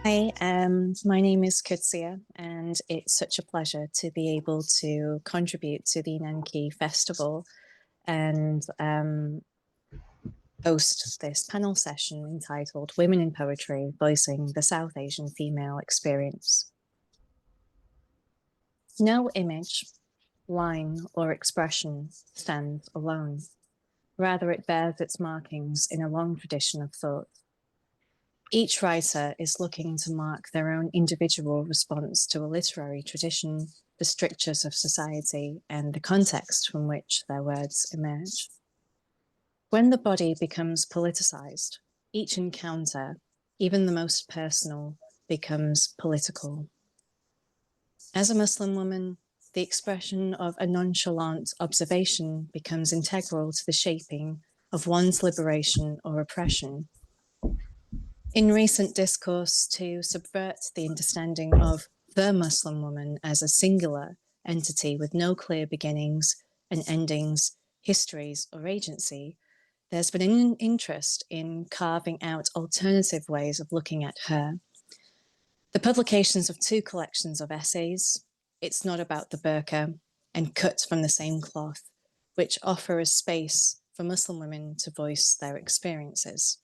Hi, my name is Kutsia, and it's such a pleasure to be able to contribute to the Ananke Festival and host this panel session entitled Women in Poetry Voicing the South Asian Female Experience. No image, line, or expression stands alone. Rather, it bears its markings in a long tradition of thought. Each writer is looking to mark their own individual response to a literary tradition, the strictures of society, and the context from which their words emerge. When the body becomes politicized, each encounter, even the most personal, becomes political. As a Muslim woman, the expression of a nonchalant observation becomes integral to the shaping of one's liberation or oppression. In recent discourse, to subvert the understanding of the Muslim woman as a singular entity with no clear beginnings and endings, histories, or agency, there's been an interest in carving out alternative ways of looking at her. The publications of two collections of essays, It's Not About the Burqa and Cut from the Same Cloth, which offer a space for Muslim women to voice their experiences.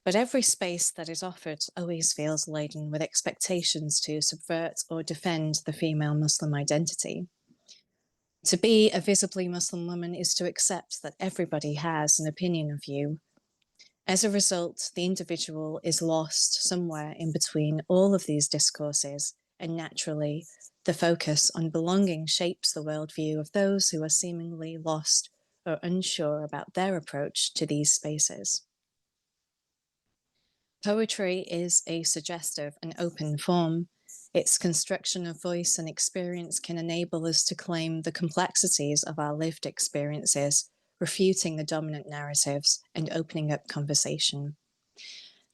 But every space that is offered always feels laden with expectations to subvert or defend the female Muslim identity. To be a visibly Muslim woman is to accept that everybody has an opinion of you. As a result, the individual is lost somewhere in between all of these discourses, and naturally, the focus on belonging shapes the worldview of those who are seemingly lost or unsure about their approach to these spaces. Poetry is a suggestive and open form. Its construction of voice and experience can enable us to claim the complexities of our lived experiences, refuting the dominant narratives and opening up conversation.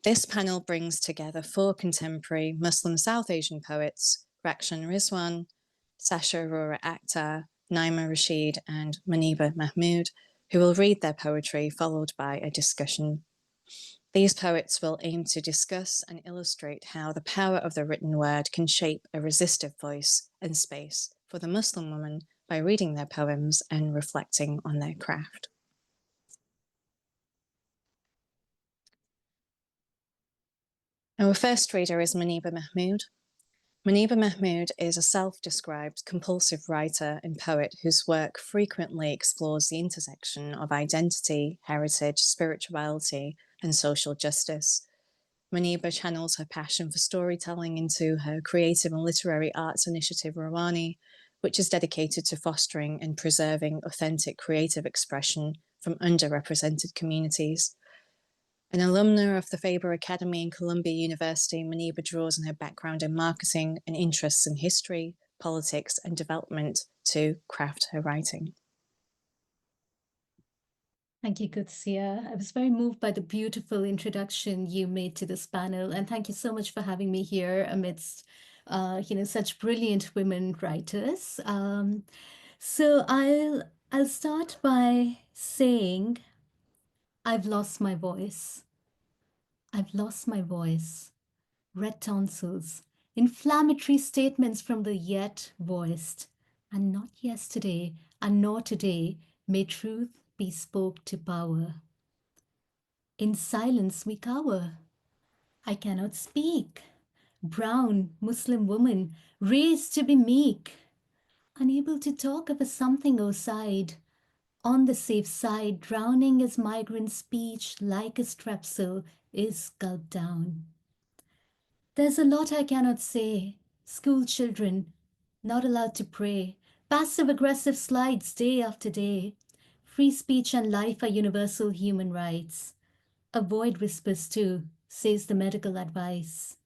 This panel brings together four contemporary Muslim South Asian poets, Rakhshan Rizwan, Sascha Aurora Akhtar, Naima Rashid, and Muniba Mahmud, who will read their poetry followed by a discussion. These poets will aim to discuss and illustrate how the power of the written word can shape a resistive voice and space for the Muslim woman by reading their poems and reflecting on their craft. Our first reader is Muniba Mahmud. Muniba Mahmud is a self-described compulsive writer and poet whose work frequently explores the intersection of identity, heritage, spirituality, and social justice. Muniba channels her passion for storytelling into her creative and literary arts initiative Rawani, which is dedicated to fostering and preserving authentic creative expression from underrepresented communities. An alumna of the Faber Academy and Columbia University, Muniba draws on her background in marketing and interests in history, politics, and development to craft her writing. Thank you, Kutsia. I was very moved by the beautiful introduction you made to this panel, and thank you so much for having me here amidst, such brilliant women writers. So I'll start by saying, I've lost my voice. I've lost my voice. Red tonsils, inflammatory statements from the yet voiced, and not yesterday, and nor today, may truth be spoke to power. In silence we cower. I cannot speak. Brown Muslim woman, raised to be meek, unable to talk of a something outside. On the safe side, drowning as migrant speech like a strepsil is gulped down. There's a lot I cannot say. School children, not allowed to pray. Passive-aggressive slides day after day. Free speech and life are universal human rights. Avoid whispers too, says the medical advice.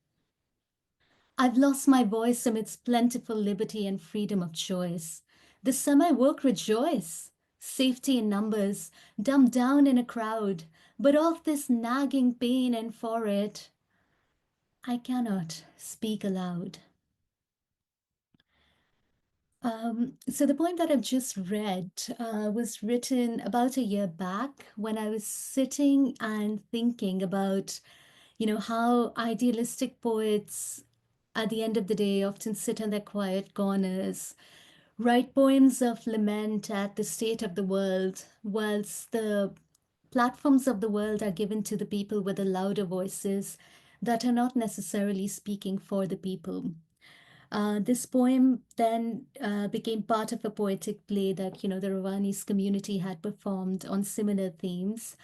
I've lost my voice amidst plentiful liberty and freedom of choice. The semi-woke rejoice. Safety in numbers, dumbed down in a crowd. But of this nagging pain and for it, I cannot speak aloud. So the poem that I've just read was written about a year back when I was sitting and thinking about, how idealistic poets at the end of the day often sit in their quiet corners, write poems of lament at the state of the world, whilst the platforms of the world are given to the people with the louder voices that are not necessarily speaking for the people. This poem then became part of a poetic play that the Ravanis community had performed on similar themes.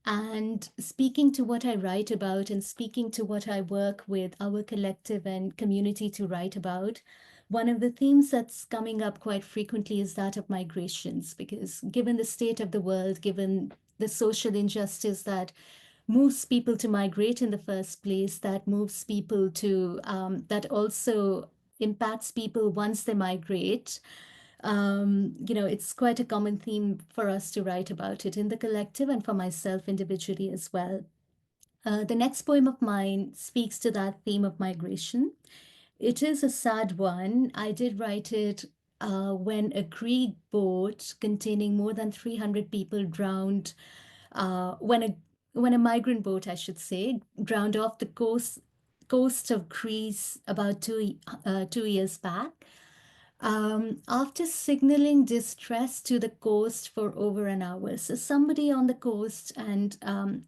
And speaking to what I write about and speaking to what I work with our collective and community to write about, one of the themes that's coming up quite frequently is that of migrations, because given the state of the world, given the social injustice that moves people to migrate in the first place, that moves people to, that also impacts people once they migrate. It's quite a common theme for us to write about it in the collective and for myself individually as well. The next poem of mine speaks to that theme of migration. It is a sad one. I did write it when a Greek boat containing more than 300 people drowned, when a migrant boat, I should say, drowned off the coast of Greece about 2 years back. After signaling distress to the coast for over an hour. So somebody on the coast and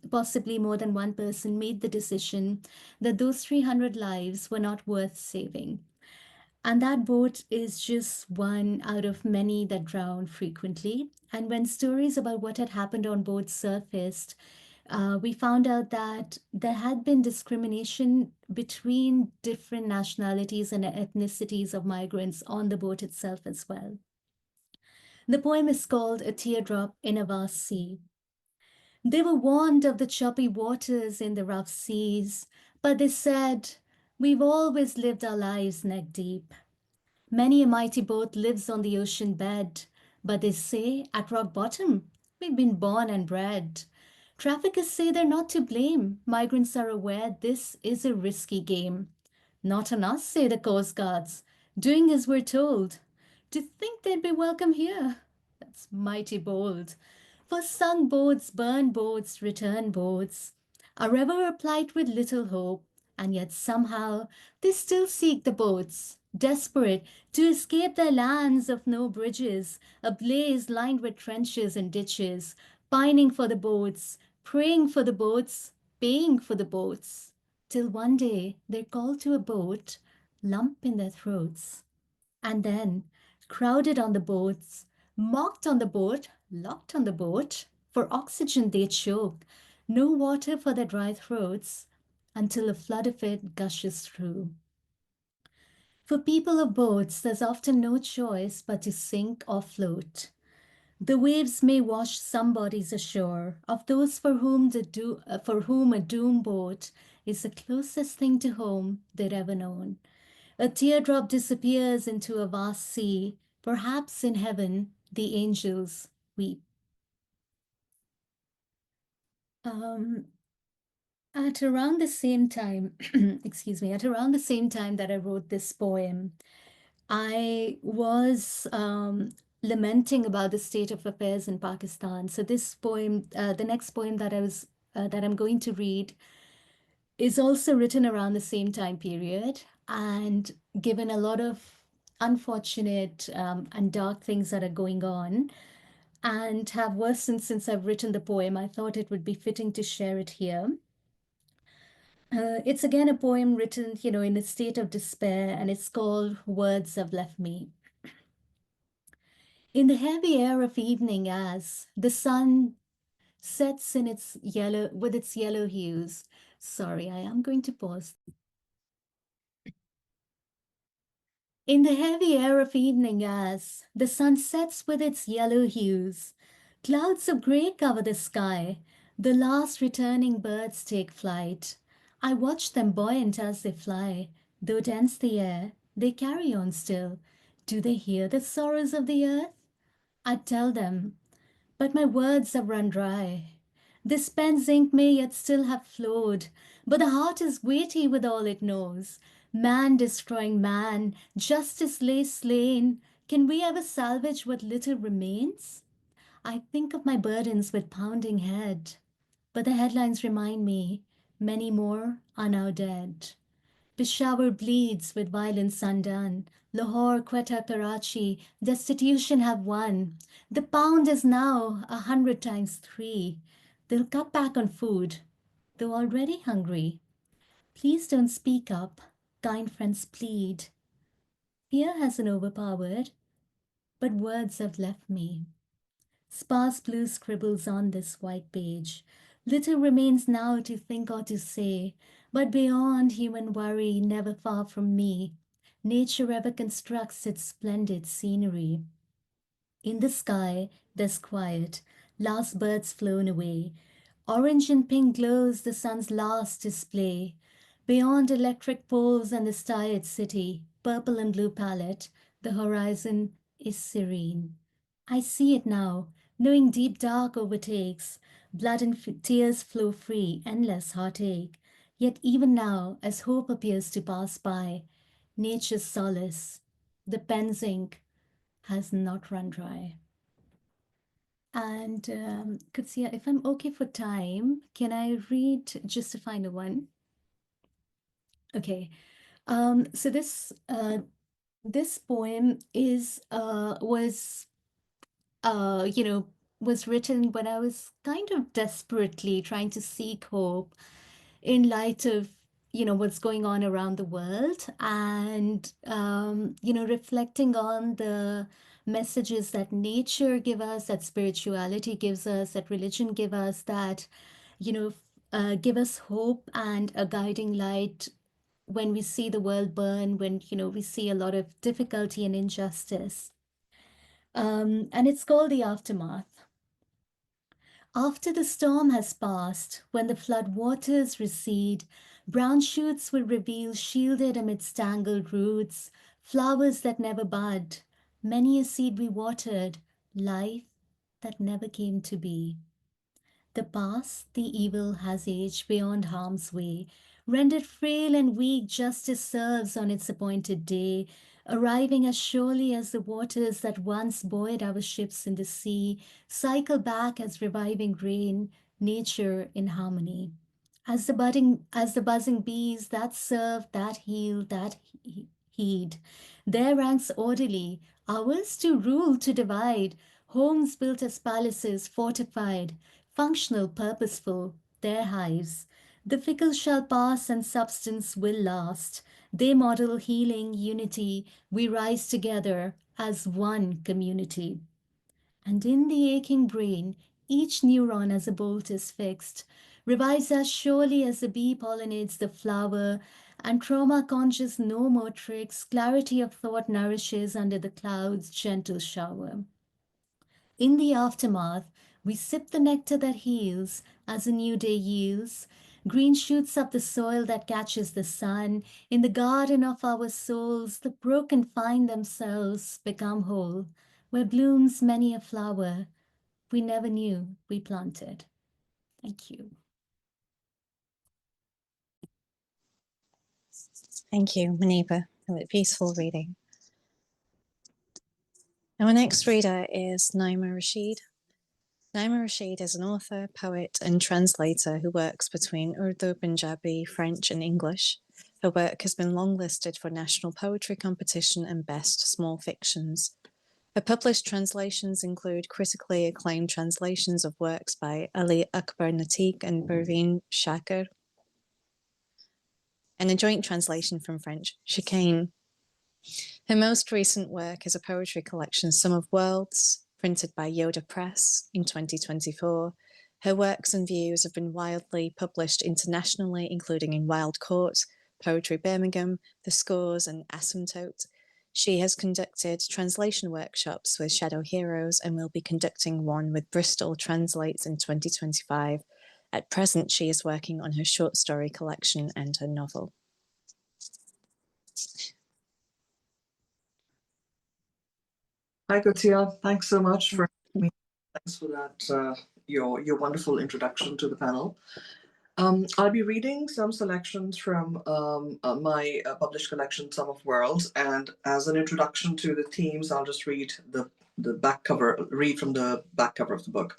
possibly more than one person made the decision that those 300 lives were not worth saving. And that boat is just one out of many that drown frequently. And when stories about what had happened on board surfaced, we found out that there had been discrimination between different nationalities and ethnicities of migrants on the boat itself as well. The poem is called A Teardrop in a Vast Sea. They were warned of the choppy waters in the rough seas, but they said, "We've always lived our lives neck deep. Many a mighty boat lives on the ocean bed, but they say at rock bottom, we've been born and bred. Traffickers say they're not to blame. Migrants are aware this is a risky game. Not on us, say the Coast Guards, doing as we're told. To think they'd be welcome here, that's mighty bold. For sunk boats, burn boats, return boats are ever replied with little hope, and yet somehow they still seek the boats, desperate to escape their lands of no bridges, ablaze lined with trenches and ditches, pining for the boats, praying for the boats, paying for the boats, till one day they're called to a boat, lump in their throats, and then crowded on the boats, mocked on the boat, locked on the boat, for oxygen they choke, no water for their dry throats, until a flood of it gushes through. For people of boats, there's often no choice but to sink or float. The waves may wash some bodies ashore, of those for whom a doom boat is the closest thing to home they'd ever known. A teardrop disappears into a vast sea. Perhaps in heaven the angels weep. Um, at around the same time, excuse me, at around the same time that I wrote this poem, I was lamenting about the state of affairs in Pakistan. So this poem, the next poem that I'm going to read, is also written around the same time period, and given a lot of unfortunate and dark things that are going on and have worsened since I've written the poem, I thought it would be fitting to share it here. It's again a poem written, in a state of despair, and it's called Words Have Left Me. In the heavy air of evening, as the sun sets in its yellow with its yellow hues. Sorry, I am going to pause. In the heavy air of evening, as the sun sets with its yellow hues, clouds of grey cover the sky. The last returning birds take flight. I watch them buoyant as they fly. Though dense the air, they carry on still. Do they hear the sorrows of the earth? I tell them, but my words have run dry. This pen's ink may yet still have flowed, but the heart is weighty with all it knows. Man destroying man, justice lay slain. Can we ever salvage what little remains? I think of my burdens with pounding head, but the headlines remind me Many more are now dead. Peshawar bleeds with violence undone. Lahore, Quetta, Karachi, destitution have won. The pound is now 100 times 3. They'll cut back on food, though already hungry. Please don't speak up, kind friends plead. Fear hasn't overpowered, but words have left me. Sparse blue scribbles on this white page. Little remains now to think or to say, but beyond human worry, never far from me, nature ever constructs its splendid scenery. In the sky, there's quiet, last bird's flown away. Orange and pink glows the sun's last display. Beyond electric poles and the starry city, purple and blue palette, the horizon is serene. I see it now, knowing deep dark overtakes. Blood and tears flow free, endless heartache. Yet even now, as hope appears to pass by, nature's solace, the pen's ink, has not run dry. And Kutsia, if I'm okay for time, can I read just a final one? Okay. So this poem is was written when I was kind of desperately trying to seek hope in light of what's going on around the world, and reflecting on the messages that nature give us, that spirituality gives us, that religion give us, that you know give us hope and a guiding light when we see the world burn, when we see a lot of difficulty and injustice. And it's called The Aftermath. After the storm has passed, when the flood waters recede, brown shoots will reveal, shielded amidst tangled roots, flowers that never bud, many a seed we watered, life that never came to be. The past, the evil has aged beyond harm's way, rendered frail and weak justice serves on its appointed day, arriving as surely as the waters that once buoyed our ships in the sea cycle back as reviving rain, nature in harmony. As the buzzing bees that serve, that heal, that heed, their ranks orderly, ours to rule, to divide, homes built as palaces, fortified, functional, purposeful, their hives. The fickle shall pass and substance will last. They model healing, unity. We rise together as one community. And in the aching brain, each neuron as a bolt is fixed, revives as surely as the bee pollinates the flower, and trauma conjures no more tricks, clarity of thought nourishes under the clouds' gentle shower. In the aftermath, we sip the nectar that heals as a new day yields. Green shoots up the soil that catches the sun. In the garden of our souls, the broken find themselves, become whole, where blooms many a flower we never knew we planted. Thank you. Thank you, Muniba, for that peaceful reading. Our next reader is Naima Rashid. Naima Rashid is an author, poet, and translator who works between Urdu, Punjabi, French, and English. Her work has been longlisted for National Poetry Competition and Best Small Fictions. Her published translations include critically acclaimed translations of works by Ali Akbar Natik and Perveen Shakir, and a joint translation from French, Chicane. Her most recent work is a poetry collection, Sum of Worlds, printed by Yoda Press in 2024. Her works and views have been widely published internationally, including in Wild Court, Poetry Birmingham, The Scores, and Asymptote. She has conducted translation workshops with Shadow Heroes and will be conducting one with Bristol Translates in 2025. At present, she is working on her short story collection and her novel. Hi, Katia. Thanks so much for having me. Thanks for that, your wonderful introduction to the panel. I'll be reading some selections from my published collection, Sum of Worlds, and as an introduction to the themes, I'll just read the back cover, read from the back cover of the book.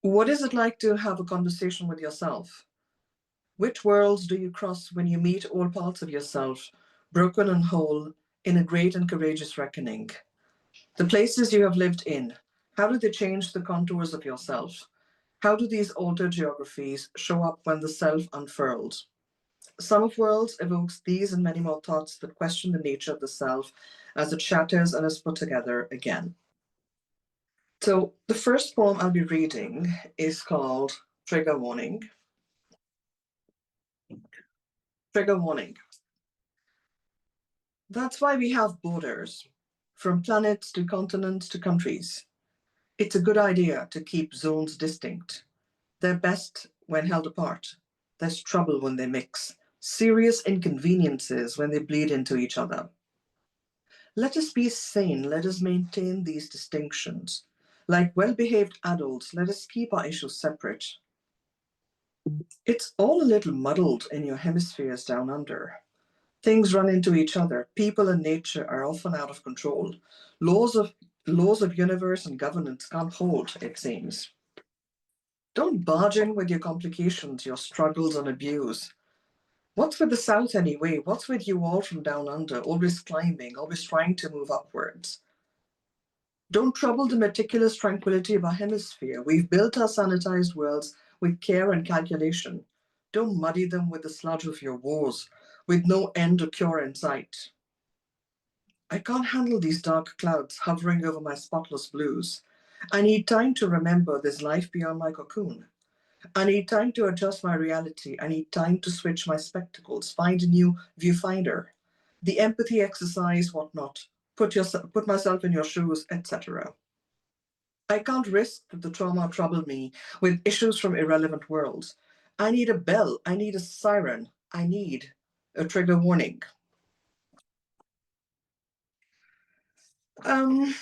What is it like to have a conversation with yourself? Which worlds do you cross when you meet all parts of yourself, broken and whole, in a great and courageous reckoning? The places you have lived in, how do they change the contours of yourself? How do these altered geographies show up when the self unfurls? Sum of Worlds evokes these and many more thoughts that question the nature of the self as it shatters and is put together again. So the first poem I'll be reading is called Trigger Warning. Trigger warning. That's why we have borders, from planets to continents to countries. It's a good idea to keep zones distinct. They're best when held apart. There's trouble when they mix, serious inconveniences when they bleed into each other. Let us be sane, let us maintain these distinctions. Like well-behaved adults, let us keep our issues separate. It's all a little muddled in your hemispheres down under. Things run into each other. People and nature are often out of control. Laws of universe and governance can't hold, it seems. Don't barge in with your complications, your struggles and abuse. What's with the South anyway? What's with you all from down under, always climbing, always trying to move upwards? Don't trouble the meticulous tranquility of our hemisphere. We've built our sanitized worlds with care and calculation. Don't muddy them with the sludge of your wars, with no end or cure in sight. I can't handle these dark clouds hovering over my spotless blues. I need time to remember there's life beyond my cocoon. I need time to adjust my reality. I need time to switch my spectacles, find a new viewfinder. The empathy exercise, whatnot. Put myself in your shoes, etc. I can't risk that the trauma trouble me with issues from irrelevant worlds. I need a bell. I need a siren. I need a trigger warning. The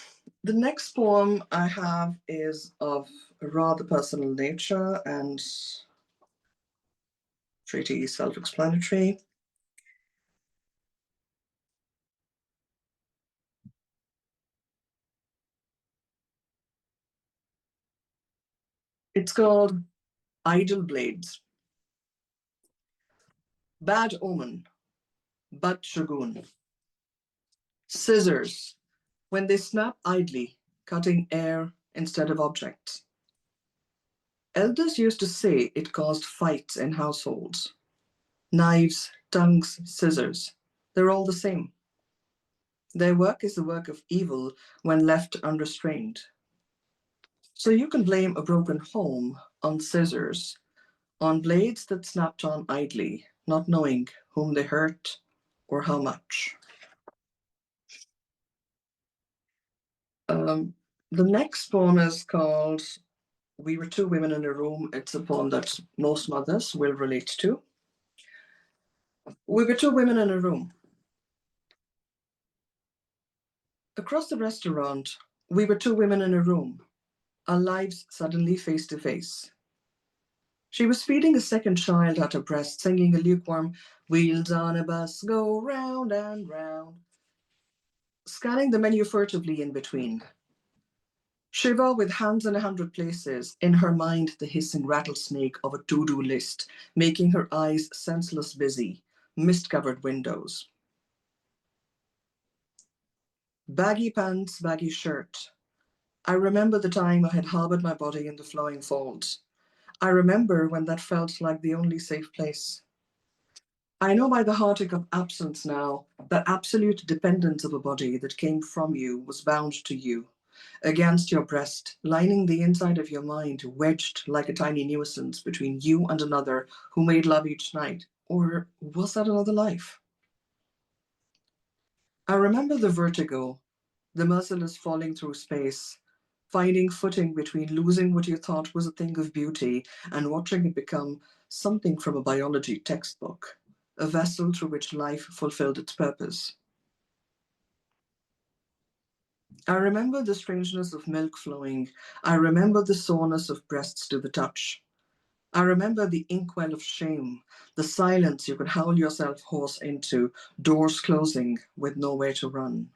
next poem I have is of a rather personal nature and pretty self-explanatory. It's called Idle Blades. Bad omen, but shagun. Scissors, when they snap idly, cutting air instead of objects. Elders used to say it caused fights in households. Knives, tongues, scissors, they're all the same. Their work is the work of evil when left unrestrained. So you can blame a broken home on scissors, on blades that snapped on idly, not knowing whom they hurt or how much. The next poem is called We Were Two Women in a Room. It's a poem that most mothers will relate to. We were two women in a room. Across the restaurant, we were two women in a room, our lives suddenly face to face. She was feeding a second child at her breast, singing a lukewarm, "Wheels on a bus go round and round," scanning the menu furtively in between. Shiva, with hands in 100 places, in her mind the hissing rattlesnake of a to-do list, making her eyes senseless busy, mist-covered windows. Baggy pants, baggy shirt. I remember the time I had harbored my body in the flowing folds. I remember when that felt like the only safe place. I know by the heartache of absence now that absolute dependence of a body that came from you was bound to you, against your breast, lining the inside of your mind, wedged like a tiny nuisance between you and another who made love each night. Or was that another life? I remember the vertigo, the merciless falling through space, finding footing between losing what you thought was a thing of beauty and watching it become something from a biology textbook, a vessel through which life fulfilled its purpose. I remember the strangeness of milk flowing. I remember the soreness of breasts to the touch. I remember the inkwell of shame, the silence you could howl yourself hoarse into, doors closing with nowhere to run.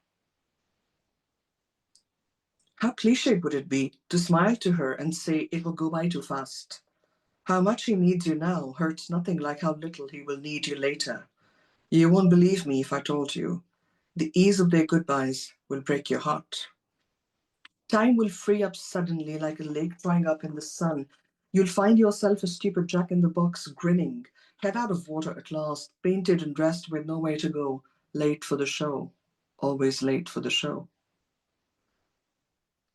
How cliched would it be to smile to her and say it will go by too fast? How much he needs you now hurts nothing like how little he will need you later. You won't believe me if I told you. The ease of their goodbyes will break your heart. Time will free up suddenly like a lake drying up in the sun. You'll find yourself a stupid jack in the box grinning, head out of water at last, painted and dressed with nowhere to go, late for the show. Always late for the show.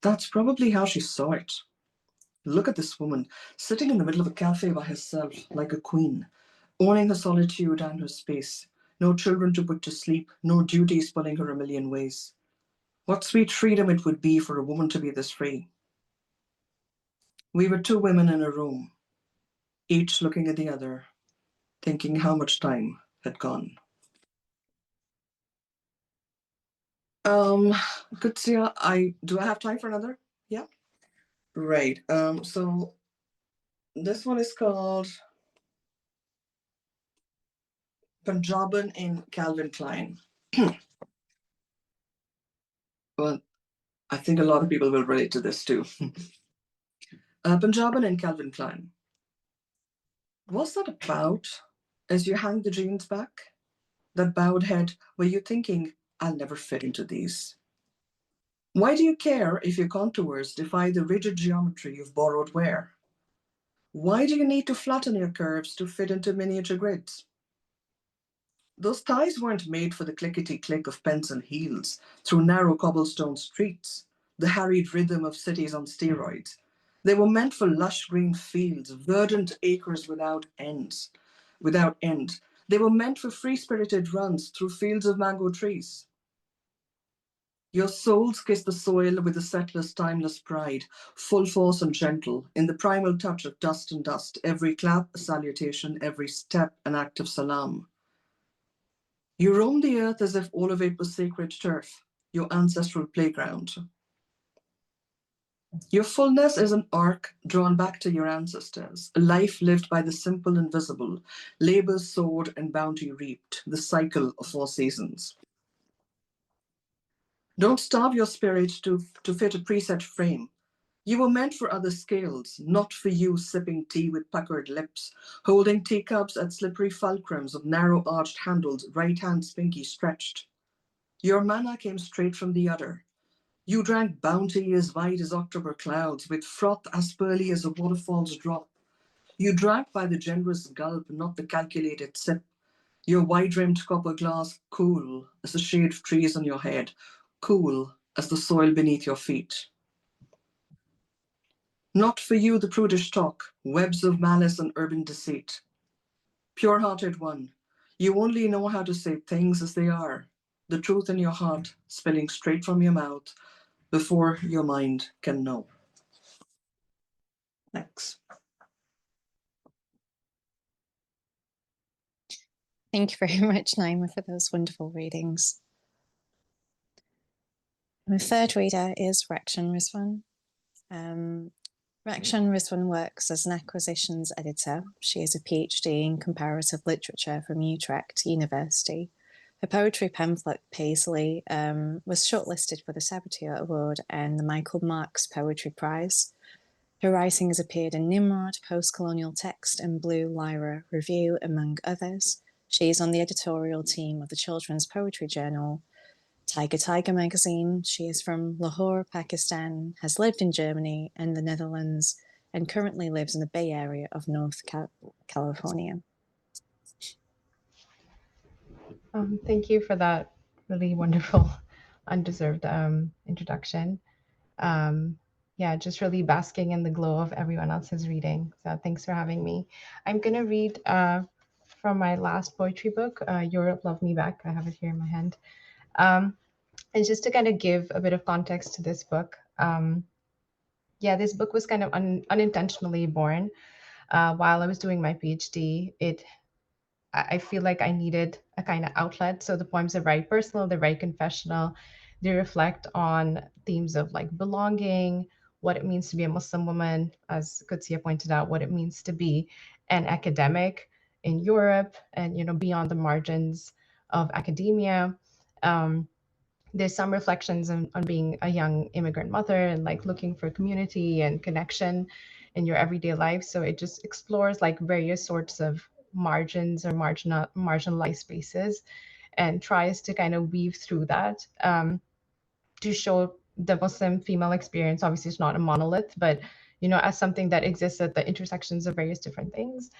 That's probably how she saw it. Look at this woman, sitting in the middle of a cafe by herself, like a queen, owning her solitude and her space. No children to put to sleep, no duties pulling her a million ways. What sweet freedom it would be for a woman to be this free. We were two women in a room, each looking at the other, thinking how much time had gone. Um, Good to see you. I have time for another? Yeah. Right. So this one is called Punjaban in Calvin Klein. Well, I think a lot of people will relate to this too. Punjaban and Calvin Klein. What's that about as you hang the jeans back? That bowed head, were you thinking, I'll never fit into these? Why do you care if your contours defy the rigid geometry of borrowed wear? Why do you need to flatten your curves to fit into miniature grids? Those thighs weren't made for the clickety click of pencil heels through narrow cobblestone streets, the harried rhythm of cities on steroids. They were meant for lush green fields, verdant acres without end. They were meant for free-spirited runs through fields of mango trees. Your soles kiss the soil with a settler's timeless pride, full force and gentle, in the primal touch of dust and dust, every clap a salutation, every step an act of salam. You roam the earth as if all of it was sacred turf, your ancestral playground. Your fullness is an arc drawn back to your ancestors, a life lived by the simple and visible, labor sowed and bounty reaped, the cycle of four seasons. Don't starve your spirit to fit a preset frame. You were meant for other scales, not for you sipping tea with puckered lips, holding teacups at slippery fulcrums of narrow-arched handles, right hand spinky stretched. Your manna came straight from the udder. You drank bounty as wide as October clouds, with froth as pearly as a waterfall's drop. You drank by the generous gulp, not the calculated sip. Your wide-rimmed copper glass cool as the shade of trees on your head, cool as the soil beneath your feet. Not for you the prudish talk, webs of malice and urban deceit. Pure-hearted one, you only know how to say things as they are, the truth in your heart spilling straight from your mouth before your mind can know. Thanks. Thank you very much, Naima, for those wonderful readings. My third reader is Rakhshan Rizwan. Rakhshan Rizwan works as an acquisitions editor. She is a PhD in comparative literature from Utrecht University. Her poetry pamphlet, Paisley, was shortlisted for the Saboteur Award and the Michael Marks Poetry Prize. Her writing has appeared in Nimrod, Postcolonial Text, and Blue Lyra Review, among others. She is on the editorial team of the Children's Poetry Journal, Tiger magazine. She is from Lahore, Pakistan, has lived in Germany and the Netherlands, and currently lives in the Bay Area of North California. Thank you for that really wonderful, undeserved introduction. Yeah, just really basking in the glow of everyone else's reading. So thanks for having me. I'm going to read from my last poetry book, Europe Love Me Back. I have it here in my hand. And just to kind of give a bit of context to this book, yeah, this book was kind of unintentionally born while I was doing my PhD. I feel like I needed a kind of outlet. So the poems are very personal, they're very confessional. They reflect on themes of like belonging, what it means to be a Muslim woman, as Qudsiya pointed out, what it means to be an academic in Europe and, you know, beyond the margins of academia. There's some reflections on being a young immigrant mother and like looking for community and connection in your everyday life. So it just explores like various sorts of margins or marginalized spaces and tries to kind of weave through that to show the Muslim female experience. Obviously, it's not a monolith, but as something that exists at the intersections of various different things.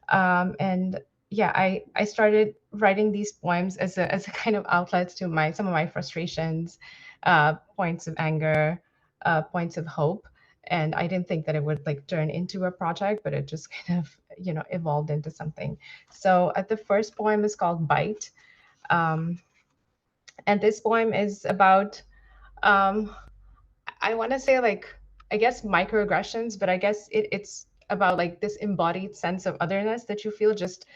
And yeah, I started writing these poems as a kind of outlet to my some of my frustrations, points of anger, points of hope. And I didn't think that it would like turn into a project, but it just kind of evolved into something. So the first poem is called Bite, um, and this poem is about um, I want to say like I guess microaggressions, but I guess it's about like this embodied sense of otherness that you feel just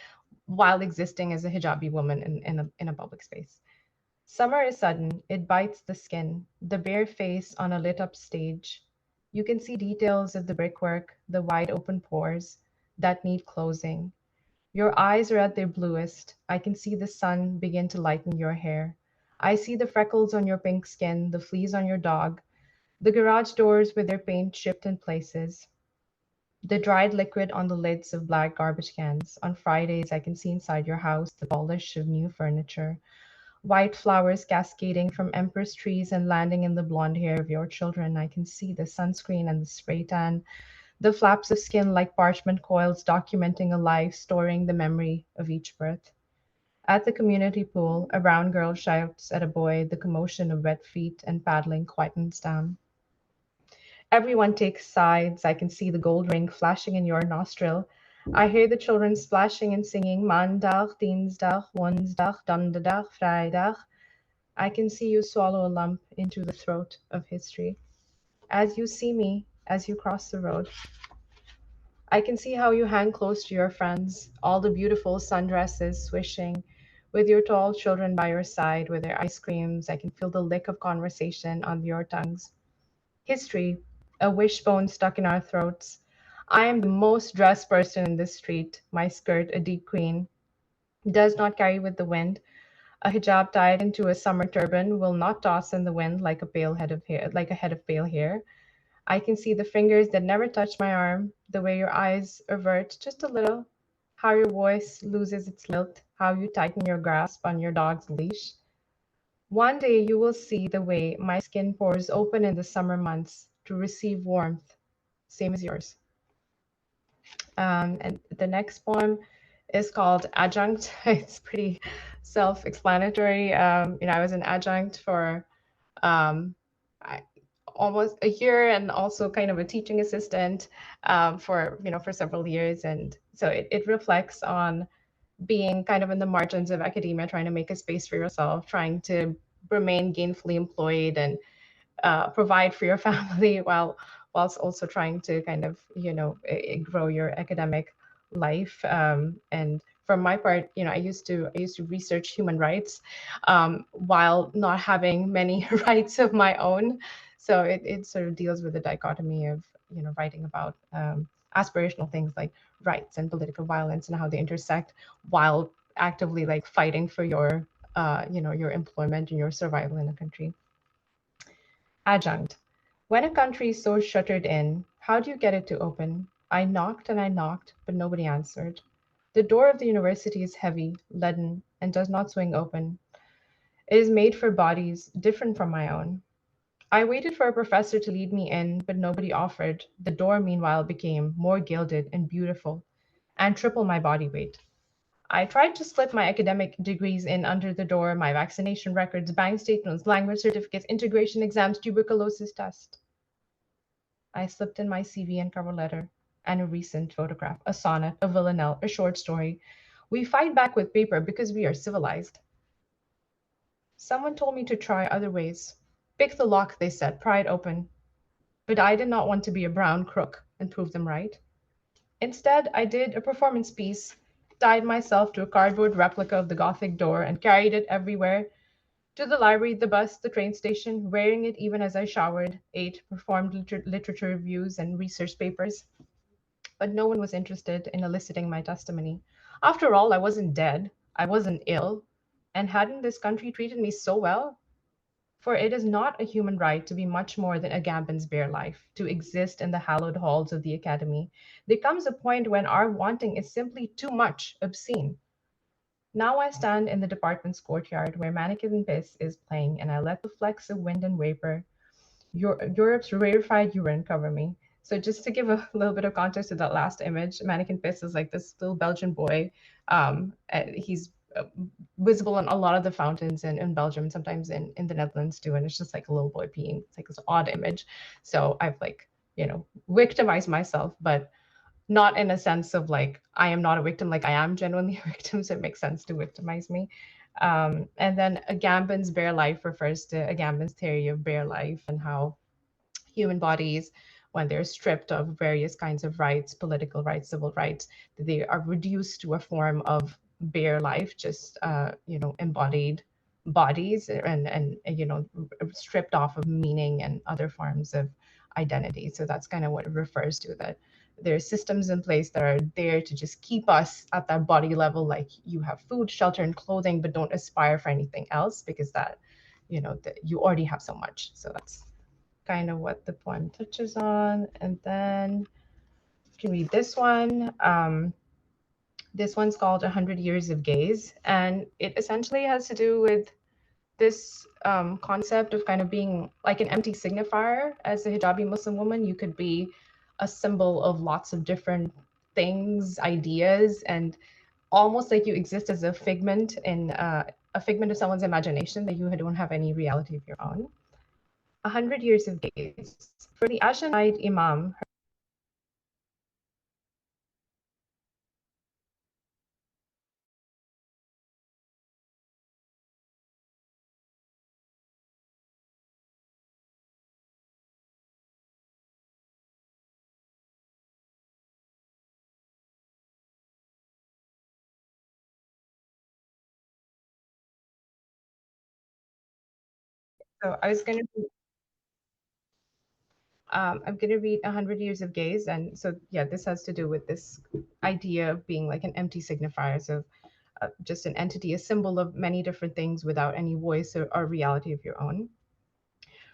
while existing as a hijabi woman in a public space. Summer is sudden, it bites the skin, the bare face on a lit up stage. You can see details of the brickwork, the wide open pores that need closing. Your eyes are at their bluest. I can see the sun begin to lighten your hair. I see the freckles on your pink skin, the fleas on your dog, the garage doors with their paint chipped in places, the dried liquid on the lids of black garbage cans. On Fridays, I can see inside your house the polish of new furniture, white flowers cascading from empress trees and landing in the blonde hair of your children. I can see the sunscreen and the spray tan, the flaps of skin like parchment coils documenting a life, storing the memory of each birth. At the community pool, a brown girl shouts at a boy, the commotion of wet feet and paddling quietens down. Everyone takes sides. I can see the gold ring flashing in your nostril. I hear the children splashing and singing Maandag, Dinsdag, Woensdag, Donderdag, Vrijdag. I can see you swallow a lump into the throat of history. As you see me, as you cross the road, I can see how you hang close to your friends, all the beautiful sundresses swishing, with your tall children by your side with their ice creams. I can feel the lick of conversation on your tongues. History, a wishbone stuck in our throats. I am the most dressed person in this street, my skirt a deep green, does not carry with the wind. A hijab tied into a summer turban will not toss in the wind like a pale head of hair, like a head of pale hair. I can see the fingers that never touch my arm, the way your eyes avert just a little, how your voice loses its lilt, how you tighten your grasp on your dog's leash. One day you will see the way my skin pores open in the summer months to receive warmth, same as yours. And the next poem is called Adjunct. It's pretty self-explanatory. I was an adjunct for um, I, almost a year, and also kind of a teaching assistant for several years, and so it reflects on being kind of in the margins of academia, trying to make a space for yourself, trying to remain gainfully employed and provide for your family whilst also trying to kind of grow your academic life. And from my part, I used to research human rights while not having many rights of my own. So it sort of deals with the dichotomy of writing about aspirational things like rights and political violence and how they intersect while actively like fighting for your employment and your survival in a country. Adjunct. When a country is so shuttered in, how do you get it to open? I knocked and I knocked, but nobody answered. The door of the university is heavy, leaden, and does not swing open. It is made for bodies different from my own. I waited for a professor to lead me in, but nobody offered. The door, meanwhile, became more gilded and beautiful, and triple my body weight. I tried to slip my academic degrees in under the door, my vaccination records, bank statements, language certificates, integration exams, tuberculosis test. I slipped in my CV and cover letter and a recent photograph, a sonnet, a villanelle, a short story. We fight back with paper because we are civilized. Someone told me to try other ways. Pick the lock, they said, pry it open. But I did not want to be a brown crook and prove them right. Instead, I did a performance piece, tied myself to a cardboard replica of the Gothic door, and carried it everywhere to the library, the bus, the train station, wearing it even as I showered, ate, performed literature reviews and research papers. But no one was interested in eliciting my testimony. After all, I wasn't dead, I wasn't ill, and hadn't this country treated me so well? For it is not a human right to be much more than a Gambin's bare life, to exist in the hallowed halls of the academy. There comes a point when our wanting is simply too much, obscene. Now I stand in the department's courtyard where Mannequin Piss is playing, and I let the flecks of wind and vapor, Europe's rarefied urine, cover me. So just to give a little bit of context to that last image, Mannequin Piss is like this little Belgian boy. He's visible in a lot of the fountains in Belgium, sometimes in the Netherlands too. And it's just like a little boy peeing. It's like this odd image. So I've like, victimized myself, but not in a sense of like I am not a victim, like I am genuinely a victim, so it makes sense to victimize me. And then Agamben's bare life refers to Agamben's theory of bare life and how human bodies, when they're stripped of various kinds of rights, political rights, civil rights, they are reduced to a form of bare life, just embodied bodies, and stripped off of meaning and other forms of identity. So that's kind of what it refers to, that there are systems in place that are there to just keep us at that body level, like you have food, shelter, and clothing, but don't aspire for anything else because that you already have so much. So that's kind of what the poem touches on. And then you can read this one. This one's called 100 Years of Gaze. And it essentially has to do with this concept of kind of being like an empty signifier. As a hijabi Muslim woman, you could be a symbol of lots of different things, ideas, and almost like you exist as a figment of someone's imagination, that you don't have any reality of your own. 100 Years of Gaze. For the Ashanite Imam, so I'm going to read 100 Years of Gaze. And so, yeah, this has to do with this idea of being like an empty signifier. So just an entity, a symbol of many different things without any voice or reality of your own.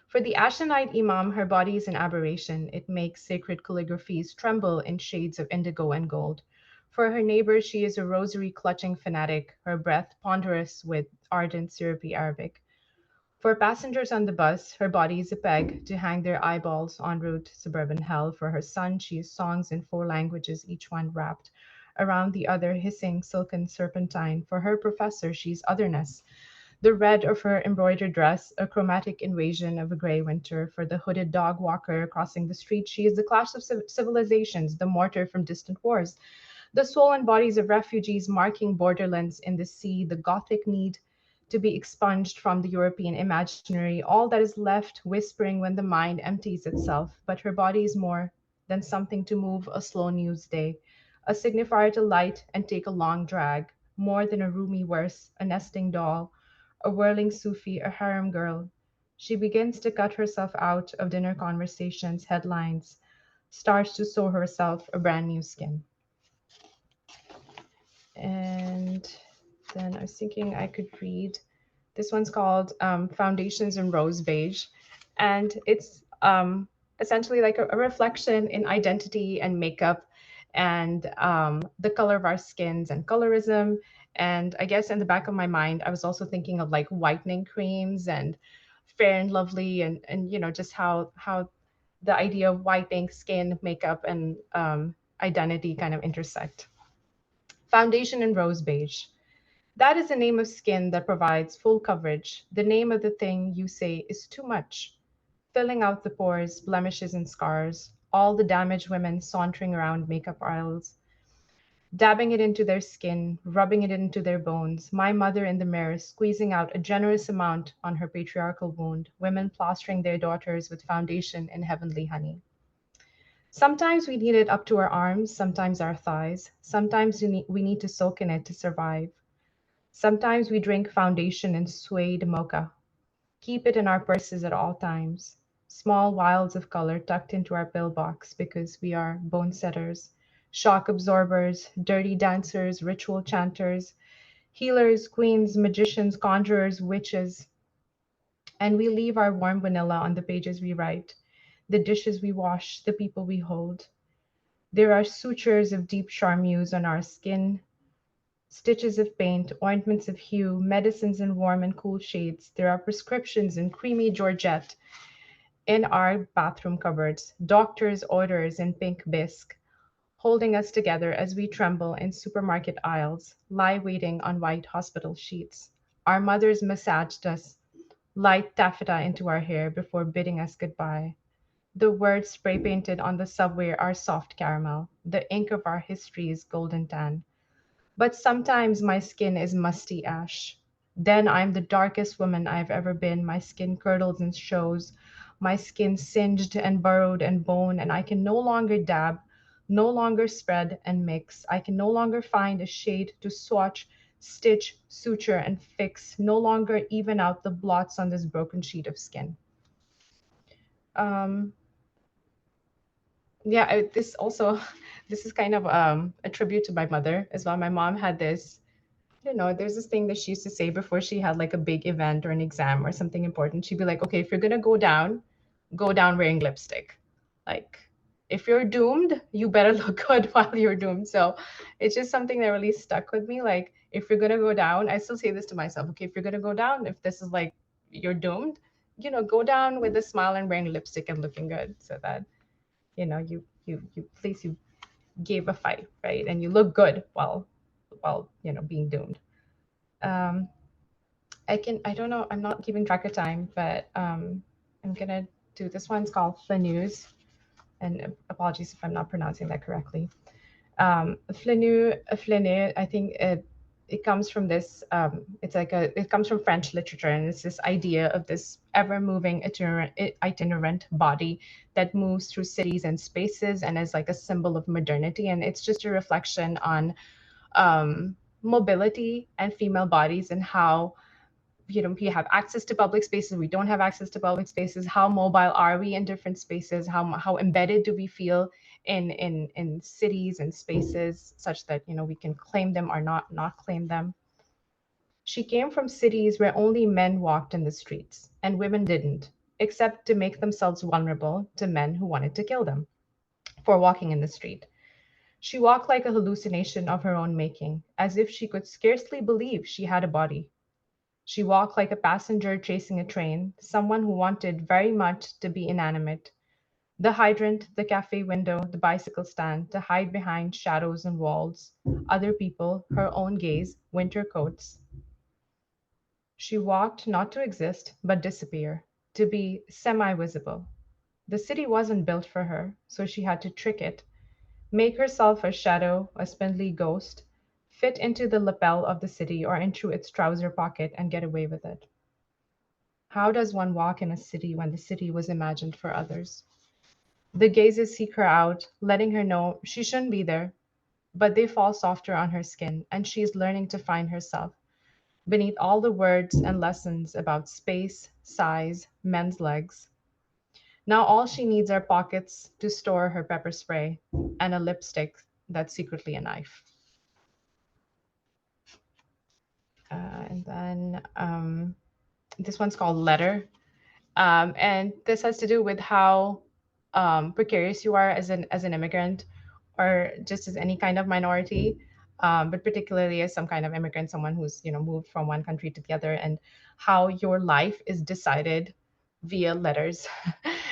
For the Ashanite Imam, her body is an aberration. It makes sacred calligraphies tremble in shades of indigo and gold. For her neighbor, she is a rosary clutching fanatic, her breath ponderous with ardent syrupy Arabic. For passengers on the bus, her body is a peg to hang their eyeballs en route to suburban hell. For her son, she is songs in 4 languages, each one wrapped around the other, hissing silken serpentine. For her professor, she's otherness. The red of her embroidered dress, a chromatic invasion of a gray winter. For the hooded dog walker crossing the street, she is the clash of civilizations, the mortar from distant wars. The swollen bodies of refugees marking borderlands in the sea, the Gothic need to be expunged from the European imaginary, all that is left whispering when the mind empties itself. But her body is more than something to move a slow news day, a signifier to light and take a long drag, more than a roomy verse, a nesting doll, a whirling Sufi, a harem girl. She begins to cut herself out of dinner conversations, headlines, starts to sew herself a brand new skin. And then I was thinking I could read. This one's called Foundations in Rose Beige. And it's essentially like a reflection in identity and makeup and the color of our skins and colorism. And I guess in the back of my mind, I was also thinking of like whitening creams and Fair and Lovely and just how the idea of whitening skin, makeup, and identity kind of intersect. Foundation in Rose Beige. That is the name of skin that provides full coverage. The name of the thing you say is too much, filling out the pores, blemishes, and scars. All the damaged women sauntering around makeup aisles, dabbing it into their skin, rubbing it into their bones. My mother in the mirror, squeezing out a generous amount on her patriarchal wound. Women plastering their daughters with foundation and heavenly honey. Sometimes we need it up to our arms, sometimes our thighs. Sometimes we need to soak in it to survive. Sometimes we drink foundation in suede mocha, keep it in our purses at all times, small vials of color tucked into our pillbox because we are bone setters, shock absorbers, dirty dancers, ritual chanters, healers, queens, magicians, conjurers, witches. And we leave our warm vanilla on the pages we write, the dishes we wash, the people we hold. There are sutures of deep charmeuse on our skin, stitches of paint, ointments of hue, medicines in warm and cool shades. There are prescriptions in creamy Georgette in our bathroom cupboards, doctor's orders in pink bisque, holding us together as we tremble in supermarket aisles, lie waiting on white hospital sheets. Our mothers massaged us, light taffeta into our hair before bidding us goodbye. The words spray painted on the subway are soft caramel. The ink of our history is golden tan. But sometimes my skin is musty ash. Then I'm the darkest woman I've ever been. My skin curdles and shows, my skin singed and burrowed and bone, and I can no longer dab, no longer spread and mix. I can no longer find a shade to swatch, stitch, suture, and fix, no longer even out the blots on this broken sheet of skin. Um, yeah, this also, this is kind of a tribute to my mother as well. My mom had this, I don't know, there's this thing that she used to say before she had like a big event or an exam or something important. She'd be like, okay, if you're gonna go down wearing lipstick. Like, if you're doomed, you better look good while you're doomed. So it's just something that really stuck with me. Like, if you're gonna go down, I still say this to myself, okay, if you're gonna go down, if this is like you're doomed, go down with a smile and wearing lipstick and looking good so that, you please you gave a fight, right? And you look good while being doomed. Um, I don't know, I'm not keeping track of time, but I'm gonna do this one's called the news. And apologies if I'm not pronouncing that correctly. Flenu, I think it comes from this. It comes from French literature, and it's this idea of this ever-moving itinerant body that moves through cities and spaces, and is like a symbol of modernity. And it's just a reflection on mobility and female bodies, and how we have access to public spaces, we don't have access to public spaces, how mobile are we in different spaces, how embedded do we feel in cities and spaces, such that we can claim them or not claim them. She came from cities where only men walked in the streets and women didn't, except to make themselves vulnerable to men who wanted to kill them for walking in the street. She walked like a hallucination of her own making, as if she could scarcely believe she had a body. She walked like a passenger chasing a train, someone who wanted very much to be inanimate. The hydrant, the cafe window, the bicycle stand, to hide behind shadows and walls, other people, her own gaze, winter coats. She walked not to exist, but disappear, to be semi visible. The city wasn't built for her, so she had to trick it, make herself a shadow, a spindly ghost, fit into the lapel of the city or into its trouser pocket and get away with it. How does one walk in a city when the city was imagined for others? The gazes seek her out, letting her know she shouldn't be there, but they fall softer on her skin, and she is learning to find herself beneath all the words and lessons about space, size, men's legs. Now all she needs are pockets to store her pepper spray and a lipstick that's secretly a knife. And then this one's called Letter. And this has to do with how precarious you are as an immigrant, or just as any kind of minority, but particularly as some kind of immigrant, someone who's moved from one country to the other, and how your life is decided via letters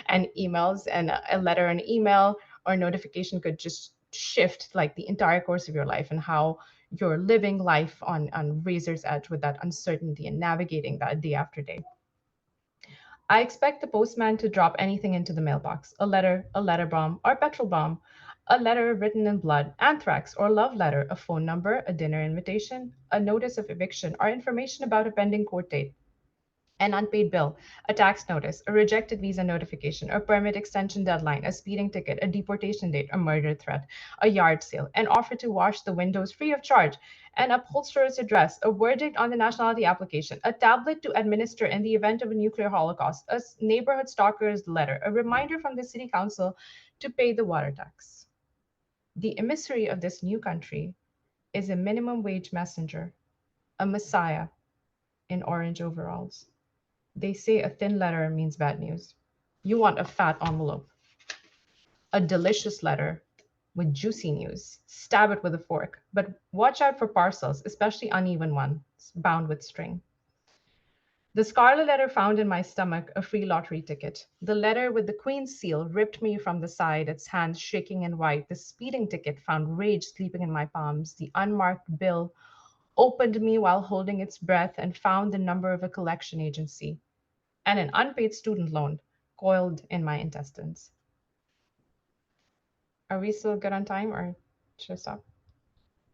and emails. And a letter, an email, or notification could just shift like the entire course of your life, and how you're living life on razor's edge with that uncertainty and navigating that day after day. I expect the postman to drop anything into the mailbox: a letter, a letter bomb, or petrol bomb, a letter written in blood, anthrax, or love letter, a phone number, a dinner invitation, a notice of eviction, or information about a pending court date, an unpaid bill, a tax notice, a rejected visa notification, a permit extension deadline, a speeding ticket, a deportation date, a murder threat, a yard sale, an offer to wash the windows free of charge, an upholsterer's address, a verdict on the nationality application, a tablet to administer in the event of a nuclear holocaust, a neighborhood stalker's letter, a reminder from the city council to pay the water tax. The emissary of this new country is a minimum wage messenger, a messiah in orange overalls. They say a thin letter means bad news. You want a fat envelope, a delicious letter with juicy news. Stab it with a fork, but watch out for parcels, especially uneven ones bound with string. The scarlet letter found in my stomach a free lottery ticket. The letter with the Queen's seal ripped me from the side, its hands shaking and white. The speeding ticket found rage sleeping in my palms. The unmarked bill opened me while holding its breath and found the number of a collection agency. And an unpaid student loan coiled in my intestines. Are we still good on time or should I stop?